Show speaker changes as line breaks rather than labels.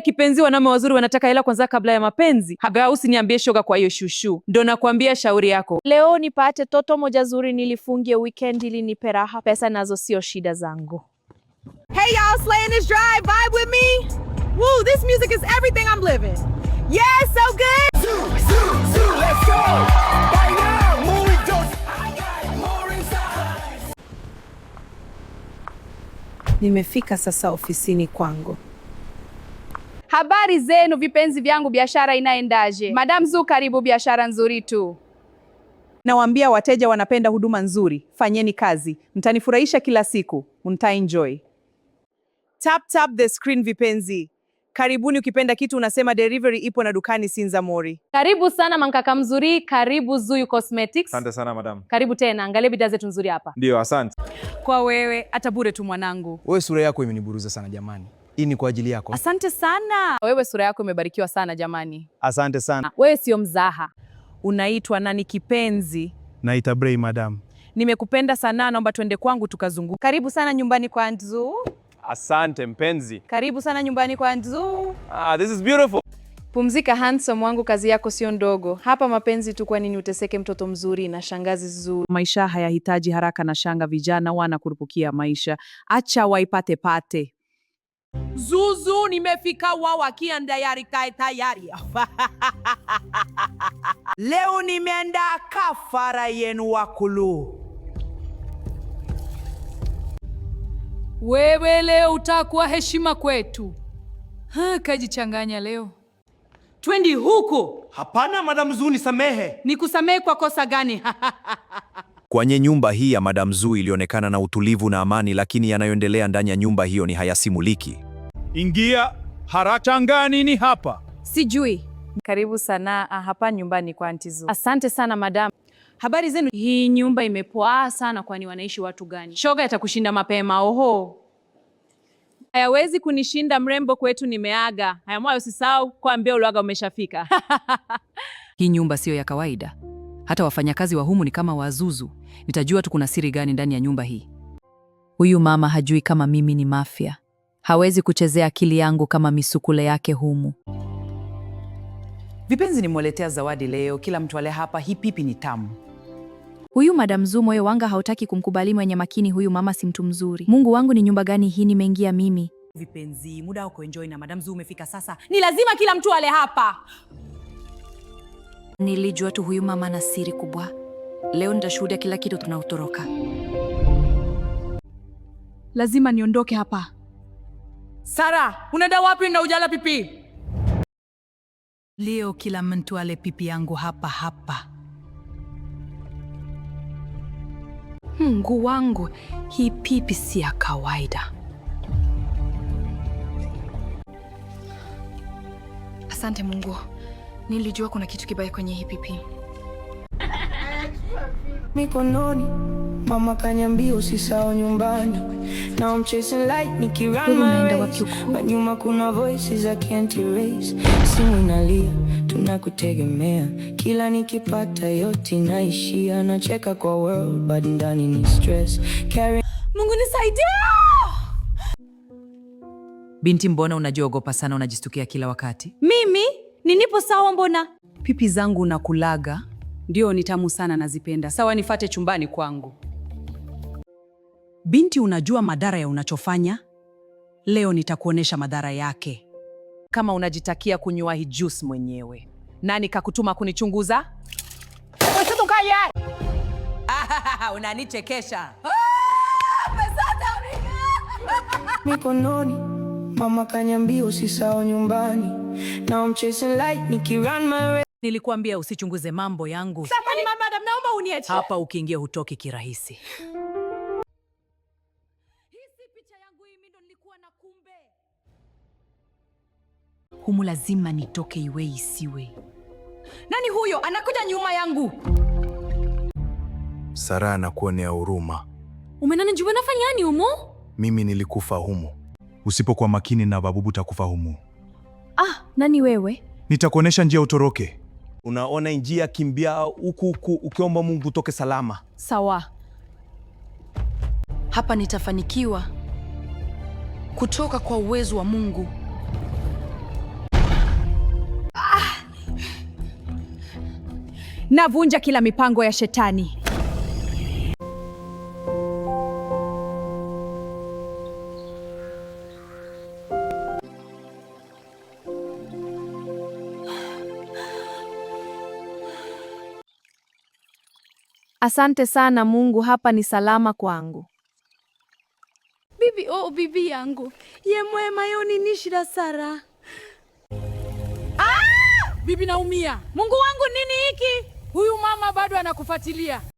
Kipenzi, wanaume wazuri wanataka hela kwanza kabla ya mapenzi. Haga, usiniambie shoga kwa hiyo shushu. Ndo nakwambia shauri yako.
Leo nipate toto moja zuri nilifungie weekend ili nipe raha. Pesa nazo sio shida zangu.
Hey y'all, slaying this drive, vibe with me? Woo, this music is everything I'm living. Yeah, so good.
Zoo, let's go. By now, movie dose. I got more inside.
Nimefika sasa ofisini kwangu.
Habari zenu vipenzi vyangu, biashara inaendaje? Madam Zu, karibu, biashara nzuri tu.
Nawaambia wateja wanapenda huduma nzuri. Fanyeni kazi. Mtanifurahisha kila siku. Mtaenjoy. Tap the screen vipenzi. Karibuni, ukipenda kitu unasema delivery ipo na dukani Sinza Mori.
Karibu sana mankaka mzuri, karibu Zuyu Cosmetics.
Asante sana madam.
Karibu tena, angalia bidhaa zetu nzuri hapa.
Ndio, asante.
Kwa wewe hata bure tu mwanangu.
Wewe sura yako imeniburuza sana jamani. Hii ni kwa ajili yako.
Asante sana.
Wewe sura yako imebarikiwa sana jamani.
Asante sana.
Wewe sio mzaha.
Unaitwa nani kipenzi?
Naita Bray madam.
Nimekupenda sana, naomba twende kwangu tukazunguka. Karibu sana nyumbani kwa Nzu.
Asante mpenzi.
Karibu sana nyumbani kwa Nzu.
This is beautiful.
Pumzika handsome wangu, kazi yako sio ndogo. Hapa mapenzi tu, kwa nini uteseke mtoto mzuri na shangazi zuri?
Maisha hayahitaji haraka na shanga, vijana wanakurupukia maisha. Acha waipate pate.
Zuzu, nimefika, wao wakianda yari kae tayari. Leo nimeenda kafara yenu wakulu.
Wewe leo utakuwa heshima kwetu. Kajichanganya leo.
Twendi huko.
Hapana Madam Zu, nisamehe.
Nikusamehe kwa kosa gani?
Kwenye nyumba hii ya Madam Zu ilionekana na utulivu na amani, lakini yanayoendelea ndani ya nyumba hiyo ni hayasimuliki.
Ingia haraka. Changa nini hapa?
Sijui. Karibu sana hapa nyumbani kwa Auntie Zu. Asante sana madam.
Habari zenu?
Hii nyumba imepoa sana, kwani wanaishi watu gani?
Shoga itakushinda mapema. Oho. Hayawezi kunishinda, mrembo kwetu nimeaga. Haya mwayo usisahau kuambia ulaga umeshafika.
Hii nyumba sio ya kawaida. Hata wafanyakazi wa humu ni kama wazuzu. Nitajua tu kuna siri gani ndani ya nyumba hii. Huyu mama hajui kama mimi ni mafia. Hawezi kuchezea akili yangu kama misukule yake humu.
Vipenzi, nimewaletea zawadi leo. Kila mtu ale hapa, hii pipi ni tamu.
Huyu Madam Zu moyo wanga hautaki kumkubali mwenye makini. Huyu mama si mtu mzuri. Mungu wangu, ni nyumba gani hii nimeingia mimi?
Vipenzi, muda wa kuenjoy na Madam Zu umefika sasa. Ni lazima kila mtu ale hapa.
Nilijua tu huyu mama na siri kubwa. Leo nitashuhudia kila kitu tunautoroka.
Lazima niondoke hapa.
Sara, unaenda wapi na ujala pipi?
Leo kila mtu ale pipi yangu hapa hapa. Mungu wangu, hii pipi si ya kawaida. Asante Mungu. Nilijua kuna kitu kibaya kwenye hii pipi.
Mikononi, mama kaniambia usisahau nyumbani. Now I'm chasing light, nikirun my race. But nyuma kuna voices I can't erase. Simu inalia, tunakutegemea. Kila nikipata yote naishia. Nacheka kwa world, but ndani ni stress.
Mungu nisaidie!
Binti, mbona unajiogopa sana, unajistukia kila wakati?
Mimi? Ninipo sawa mbona? Pipi zangu nakulaga. Ndio, ni tamu sana, nazipenda. Sawa, nifate chumbani kwangu. Binti, unajua madhara ya unachofanya? Leo nitakuonesha madhara yake. Kama unajitakia kunywa hii juice mwenyewe. Nani kakutuma kunichunguza? Unanichekesha.
Mikononi, mama kaniambia usisahau nyumbani. Now I'm chasing light, nikirun my race.
Nilikuambia usichunguze mambo yangu.
Samahani madam, naomba uniache.
Hapa ukiingia hutoki kirahisi.
Hii si picha yangu, mimi ndo nilikuwa na kumbe.
Humu lazima nitoke iwe isiwe.
Nani huyo anakuja nyuma yangu?
Sara anakuonea huruma.
Umenanijua nafanya nini humo?
Mimi nilikufa humu. Usipokuwa makini na babubu takufa humu.
Nani wewe?
Nitakuonesha njia utoroke.
Unaona njia, kimbia huku ukiomba Mungu utoke salama.
Sawa.
Hapa nitafanikiwa kutoka kwa uwezo wa Mungu.
Navunja kila mipango ya shetani.
Asante sana Mungu, hapa ni salama kwangu.
Bibi yangu ye mwema yoni nishira Sara.
Bibi naumia. Mungu wangu, nini hiki? Huyu mama bado anakufuatilia.